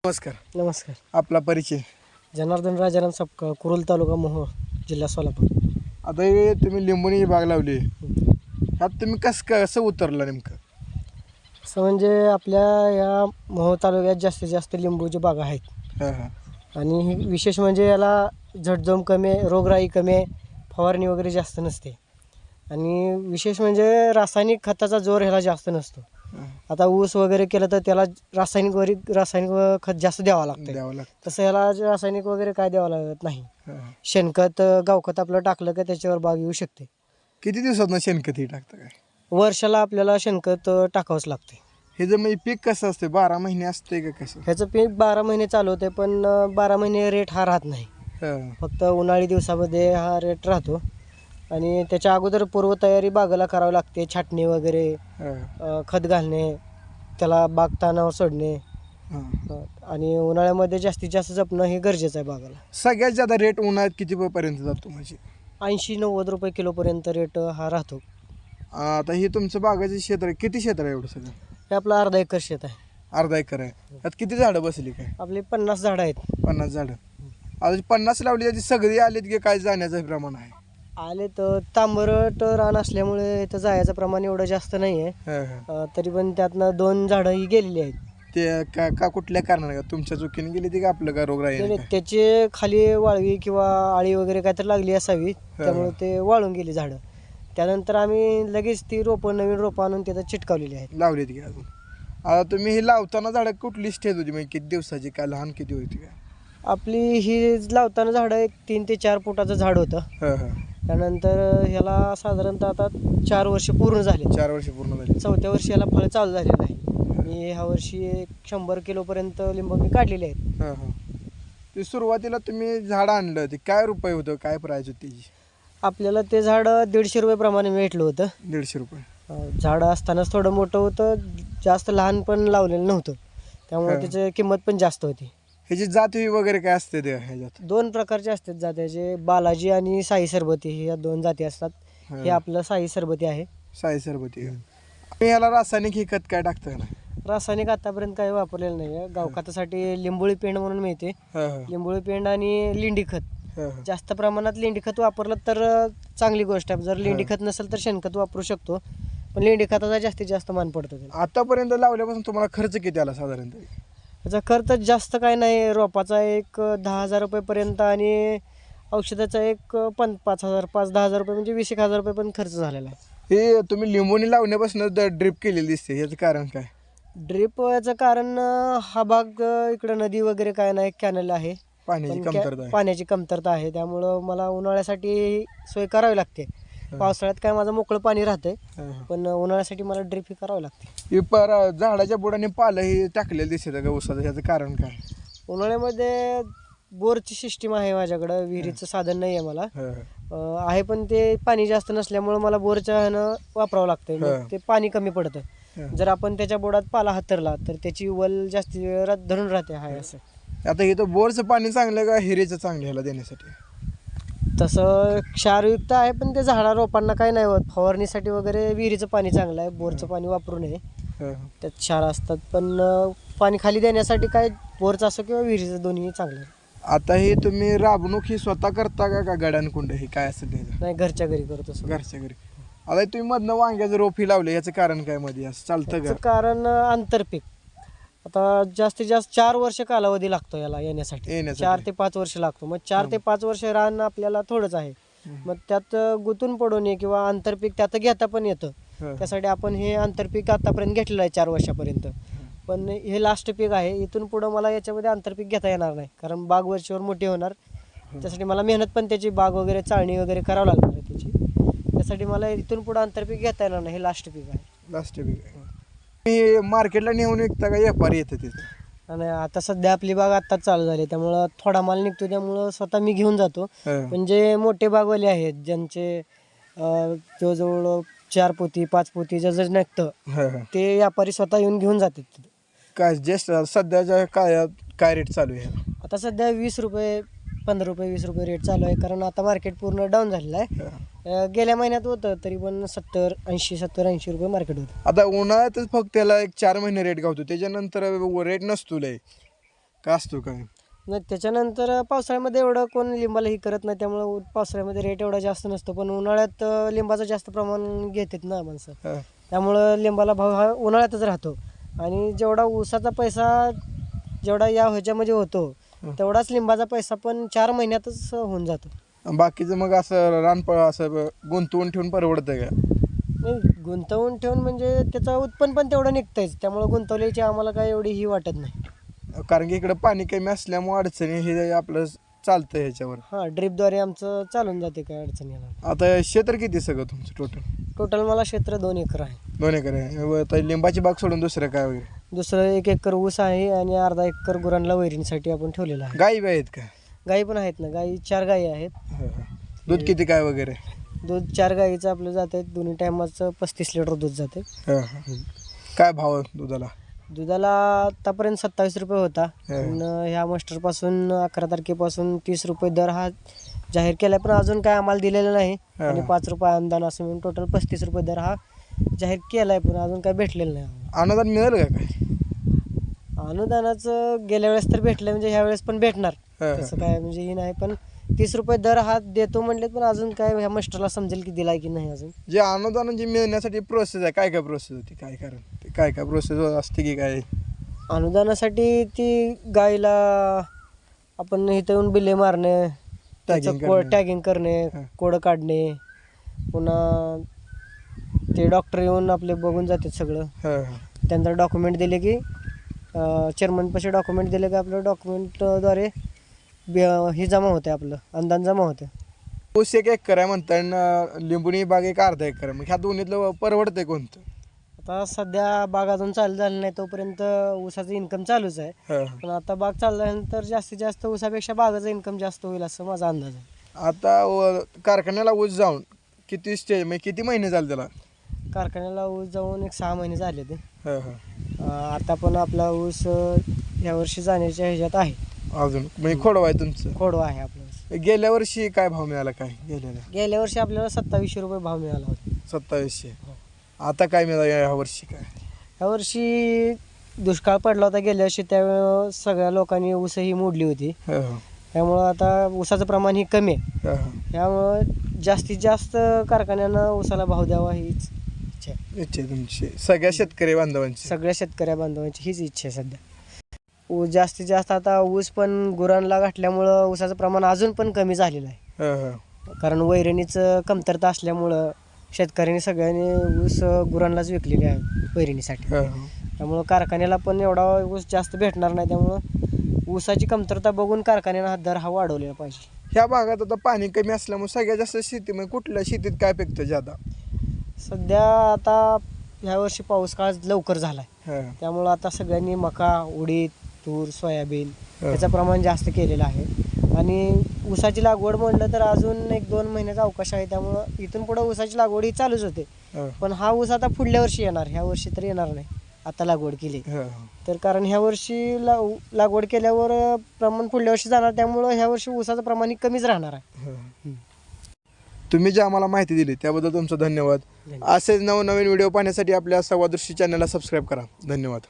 नमस्कार. नमस्कार. आपला परिचय. जनार्दन राजाराम सपकाळ, कुरुल तालुका, मोहोळ जिल्हा सोलापूर. आता हे तुम्ही लिंबूची बाग लावली, ह्यात तुम्ही कसं उतरलं नेमकं? असं म्हणजे आपल्या या मोहोळ तालुक्यात जास्तीत जास्त लिंबूची बागा आहेत. हां हां. आणि विशेष म्हणजे याला झटजम कमी आहे, रोगराई कमी आहे, फवारणी वगैरे जास्त नसते. आणि विशेष म्हणजे रासायनिक खताचा जोर ह्याला जास्त नसतो. आता ऊस वगैरे केलं तर त्याला रासायनिक खत जास्त द्यावं लागतं. तसं ह्याला रासायनिक वगैरे काय द्यावं लागत नाही. शेणखत, गावखत आपलं टाकलं का त्याच्यावर बाग येऊ शकते. किती दिवसात शेणखत हे टाकतं काय? वर्षाला आपल्याला शेणखत टाकावंच लागते. हे जर म्हणजे पीक कसं असते, 12 महिने असते का कसं? ह्याचं पीक 12 महिने चालू होते, पण 12 महिने रेट हा राहत नाही. फक्त उन्हाळी दिवसामध्ये हा रेट राहतो. आणि त्याच्या अगोदर पूर्वतयारी बागेला करावी लागते. छाटणी वगैरे, खत घालणे, त्याला बाग तानावर सोडणे. आणि उन्हाळ्यामध्ये जास्तीत जास्त जपणं हे गरजेचं आहे बागाला. सगळ्यात जादा रेट उन्हाळ्यात किती पर्यंत जातो म्हणजे? 80-90 रुपये किलोपर्यंत रेट हा राहतो. आता हे तुमचं बागाचं क्षेत्र आहे, किती क्षेत्र आहे एवढं सगळं? हे आपलं अर्धा एकर शेत आहे. अर्धा एकर आहे. त्यात किती झाडं बसली काय? आपली 50 झाडं आहेत. 50 झाडं. आता 50 लावली त्याची सगळी आलीत की काय जाण्याचं प्रमाण आहे? आले तर तांबरट रान असल्यामुळे इथं जायचं प्रमाण एवढं जास्त नाही आहे. तरी पण त्यातनं 2 झाडं ही गेलेली आहेत. ते का कुठल्या कारणाने का तुमच्या चुकीने गेली ती का आपलं का रोगराई? त्याचे खाली वाळवी किंवा आळी वगैरे काहीतरी लागली असावी, त्यामुळे ते वाळून गेली झाडं. त्यानंतर आम्ही लगेच ती नवीन रोपं आणून तिथं चिटकावलेली आहेत. लावली ती अजून? आता तुम्ही ही लावताना झाडं कुठली स्टेज होती, म्हणजे किती दिवसाची, काय लहान किती होती का? आपली ही लावताना झाडं एक 3 ते 4 फुटाचं झाड होतं. त्यानंतर ह्याला साधारणतः आता 4 वर्ष पूर्ण झाले. 4 वर्ष पूर्ण झाली. 4थ्या वर्षी याला फळ चालू झालेलं आहे. आणि ह्या वर्षी 100 किलोपर्यंत लिंबू मी काढलेले आहेत. ते सुरुवातीला तुम्ही झाड आणलं ते काय रुपये होतं, काय प्राईस होती त्याची? आपल्याला ते झाड 150 रुपये प्रमाणे भेटलं होतं. 150 रुपये. झाड असतानाच थोडं मोठं होतं, जास्त लहान पण लावलेलं नव्हतं, त्यामुळे त्याची किंमत पण जास्त होती. ह्याची जात वगैरे काय असते ते ह्याच्यात? 2 प्रकारचे असतात जात्याचे, बालाजी आणि साई सरबती, ह्या 2 जाती असतात. हे आपलं साई सरबती आहे. साई सरबती. तुम्ही याला रासायनिक हे खत काय टाकतं ना? रासायनिक आतापर्यंत काही वापरलेलं नाही आहे. गावखतासाठी लिंबोळी पेंड म्हणून मिळते. लिंबोळी पेंड आणि लेंडी खत. जास्त प्रमाणात लेंडी खत वापरलं तर चांगली गोष्ट आहे. जर लेंडी खत नसेल तर शेणखत वापरू शकतो, पण लेंडी खताचा जास्तीत जास्त मान पडतो. आतापर्यंत लावल्यापासून तुम्हाला खर्च किती आला साधारणतः? त्याचा खर्च जास्त काय नाही. रोपाचा एक 10,000 रुपयेपर्यंत आणि औषधाचा एक 5,000-10,000 रुपये, म्हणजे 20,000 रुपये पण खर्च झालेला आहे. हे तुम्ही लिंबोनी लावण्यापासून ड्रिप केलेली दिसते, याचं कारण काय? ड्रिप याचं कारण हा भाग इकडं नदी वगैरे काय नाही, कॅनल आहे, पाण्याची कमतरता आहे. त्यामुळं मला उन्हाळ्यासाठी सोय करावी लागते. पावसाळ्यात काय माझं मोकळं पाणी राहतंय, पण उन्हाळ्यासाठी मला ड्रिप ही करावी लागते. झाडाच्या बुडाने पालं हे टाकलेलं दिसतं का ऊसाचं, याचं कारण काय? उन्हाळ्यामध्ये बोरची सिस्टीम आहे माझ्याकडं, विहिरीचं साधन नाही आहे मला आहे, पण ते पाणी जास्त नसल्यामुळं मला बोरच्या ह्यानं वापरावं लागतं. ते पाणी कमी पडतं. जर आपण त्याच्या बुडात पाला हातरला तर त्याची वल जास्त वेळ धरून राहते. आहे असं. आता हे तर बोरचं पाणी चांगलं का हिरेचं चांगलं ह्याला देण्यासाठी? तसं क्षारयुक्त आहे, पण ते झाडा रोपांना काही नाही होत. फवारणीसाठी वगैरे विहिरीचं पाणी चांगलं आहे, बोरचं पाणी वापरू नये. त्यात क्षार असतात, पण पाणी खाली देण्यासाठी काय बोरचं असो किंवा विहिरीचं, दोन्ही चांगलं आहे. आता हे तुम्ही राबणूक ही स्वतः करता का गडानकुंड हे काय असेल? नाही, घरच्या घरी करतो. घरच्या घरी. आता तुम्ही मधनं वांग्याचं रोप ही लावले, याचं कारण काय मध्ये असं चालतं का? कारण आंतरपीक. आता जास्तीत जास्त 4 वर्ष कालावधी लागतो याला येण्यासाठी. 4 ते 5 वर्ष लागतो. मग 4 ते 5 वर्ष रान आपल्याला थोडंच आहे, मग त्यात गुंतून पडू नये किंवा आंतरपीक त्यात घेता पण येतं. त्यासाठी आपण हे आंतरपीक आतापर्यंत घेतलेलं आहे 4 वर्षापर्यंत. पण हे लास्ट पीक आहे. इथून पुढं मला याच्यामध्ये आंतरपीक घेता येणार नाही, कारण बाग वर्षभर मोठी होणार. त्यासाठी मला मेहनत पण त्याची, बाग वगैरे चाळणी वगैरे करावं लागणार आहे त्याची. त्यासाठी मला इथून पुढं आंतरपीक घेता येणार नाही. हे लास्ट पीक आहे. लास्ट पीक आहे. मी मार्केटला नेऊन विकता का व्यापारी येतं तिथं? आणि आता सध्या आपली बाग आत्ताच चालू झाली, त्यामुळं थोडा माल निघतो, त्यामुळं स्वतः मी घेऊन जातो. म्हणजे मोठे बागवाले आहेत ज्यांचे जवळजवळ 4 पोती 5 पोती जसं निघतं, ते व्यापारी स्वतः येऊन घेऊन जातात. काय जस्ट सध्याच्या काय रेट चालू आहे? आता सध्या 20 रुपये 15 रुपये 20 रुपये रेट चालू आहे, कारण आता मार्केट पूर्ण डाऊन झालेलं आहे. गेल्या महिन्यात होतं तरी पण 70-80 रुपये मार्केट होतं. आता उन्हाळ्यातच फक्त त्याला एक 4 महिने रेट गावतो, त्याच्यानंतर रेट नसतो लय. का असतो काय? नाही त्याच्यानंतर पावसाळ्यामध्ये एवढं कोण लिंबाला ही करत नाही, त्यामुळं पावसाळ्यामध्ये रेट एवढा जास्त नसतो. पण उन्हाळ्यात लिंबाचं जास्त प्रमाण घेतात ना माणसं, हा. त्यामुळं लिंबाला भाव हा उन्हाळ्यातच राहतो. आणि जेवढा ऊसाचा पैसा जेवढा या ह्याच्यामध्ये होतो तेवढाच लिंबाचा पैसा पण 4 महिन्यातच होऊन जातो. बाकीचं मग असं रानपळ असं गुंतवून ठेवून परवडतं का? नाही गुंतवून ठेवून म्हणजे त्याचं उत्पन्न पण तेवढं निघतंच, त्यामुळं गुंतवल्याची आम्हाला काय एवढी ही वाटत नाही. कारण की इकडं पाणी कमी असल्यामुळे अडचणी हे आपलं चालतं ह्याच्यावर. हां, ड्रीपद्वारे आमचं चालून जाते, काय अडचण येणार नाही. आता क्षेत्र किती सगळं तुमचं टोटल? टोटल मला क्षेत्र 2 एकर आहे. 2 एकर आहे. आता लिंबाची बाग सोडून दुसरं काय वगैरे? दुसरं 1 एकर ऊस आहे आणि अर्धा एकर गुरांना वैरणीसाठी आपण ठेवलेलं आहे. गाई बी आहेत का? गाई पण आहेत ना, गाई 4 गाई आहेत. हा, हा. दूध किती काय वगैरे? दूध 4 गाईचं आपलं जात आहे, दोन्ही टायमाचं 35 लिटर दूध जाते. हा, हा. काय भाव आहे दुधाला? दुधाला आतापर्यंत 27 रुपये होता, पण ह्या मास्टरपासून 11 तारखेपासून 30 रुपये दर हा जाहीर केला, पण अजून काय आम्हाला दिलेलं नाही. आणि 5 रुपये अनुदान असं म्हणून टोटल 35 रुपये दर हा जाहीर केला आहे, पण अजून काय भेटलेलं नाही आम्हाला. अनुदान मिळेल का काय? अनुदानाचं गेल्या वेळेस तर भेटलं, म्हणजे ह्या वेळेस पण भेटणार, हा. तसं काय म्हणजे हे नाही. पण 30 रुपये दर हा देतो म्हणले, पण अजून काय ह्या मास्टरला समजेल की दिलाय की नाही अजून. जे अनुदान जे मिळण्यासाठी प्रोसेस आहे, काय काय प्रोसेस होती, काय कारण ते काय काय प्रोसेस असते की काय? अनुदानासाठी ती गायला आपण इथं येऊन बिले मारणे, टॅगिंग करणे, कोड काढणे, पुन्हा ते डॉक्टर येऊन आपले बघून जातात सगळं. हा, हा. त्यांचं डॉक्युमेंट दिले की चेअरमनपाशी डॉक्युमेंट दिले की आपलं डॉक्युमेंटद्वारे हे जमा होते, आपलं अनुदान जमा होते. ऊस 1 एकर आहे म्हणतात, लिंबुणी बाग 1 अर्धा एकर आहे. मग ह्या दोन्हीतलं परवडतंय कोणतं? आता सध्या बाग अजून चालू झाली नाही, तोपर्यंत ऊसाचं इन्कम चालूच आहे. हा. पण आता बाग चालू झाल्यानंतर जास्तीत जास्त ऊसापेक्षा बागाचं इन्कम जास्त होईल असं माझा अंदाज आहे. आता कारखान्याला ऊस जाऊन किती स्टेज म्हणजे किती महिने झाले त्याला? कारखान्याला ऊस जाऊन 6 महिने झाले ते. हा, हा. आता पण आपला ऊस यावर्षी जाण्याच्या ह्याच्यात आहे. अजून म्हणजे खोडवा आहे तुमचं? खोडवा आहे आपला ऊस. गेल्या वर्षी काय भाव मिळाला काय गेल्या वर्षी आपल्याला 2700 रुपये भाव मिळाला होता. 2700. आता काय मिळालं या वर्षी काय? यावर्षी दुष्काळ पडला होता गेल्या वर्षी, त्यावेळेस सगळ्या लोकांनी ऊसही मोडली होती. हा, हा. त्यामुळं आता ऊसाचं प्रमाण ही कमी आहे. हा, हा. त्यामुळं जास्तीत जास्त कारखान्यांना ऊसाला भाव द्यावा हीच इच्छा आहे. इच्छा आहे तुमची, सगळ्या शेतकरी बांधवांची? सगळ्या शेतकऱ्या बांधवांची हीच इच्छा आहे सध्या. ऊस जास्तीत जास्त आता ऊस पण गुरांना गाठल्यामुळं ऊसाचं प्रमाण अजून पण कमी झालेलं आहे. हा, हा. कारण वैरणीचं कमतरता असल्यामुळं शेतकऱ्यांनी सगळ्यांनी ऊस गुरांनाच विकलेले आहे वैरणीसाठी. हा, हा. त्यामुळं कारखान्याला पण एवढा ऊस जास्त भेटणार नाही, त्यामुळं ऊसाची कमतरता बघून कारखान्यानं हा दर हा वाढवलेला पाहिजे. ह्या भागात आता पाणी कमी असल्यामुळे सगळ्यात जास्त शेती म्हणजे कुठल्या शेतीत काय पिकतं ज्यादा? सध्या आता ह्या वर्षी पाऊस काळ लवकर झाला आहे, हा. त्यामुळं आता सगळ्यांनी मका, उडीद, तूर, सोयाबीन याचं प्रमाण जास्त केलेलं आहे. आणि ऊसाची लागवड म्हणलं तर अजून 1-2 महिन्याचा अवकाश आहे, त्यामुळं इथून पुढं ऊसाची लागवड ही चालूच होते. हा. पण हा ऊस आता पुढल्या वर्षी येणार, ह्या वर्षी तर येणार नाही आता लागवड केली हा. तर. कारण ह्या वर्षी लागवड केल्यावर प्रमाण पुढल्या वर्षी जाणार, त्यामुळं ह्या वर्षी ऊसाचं प्रमाण ही कमीच राहणार आहे. हा. तुम्ही जी आम्हाला माहिती दिली त्याबद्दल तुमचं धन्यवाद. असेच नवनवीन व्हिडिओ पाहण्यासाठी आपल्या संवाददृष्टी चॅनलला सबस्क्राईब करा. धन्यवाद.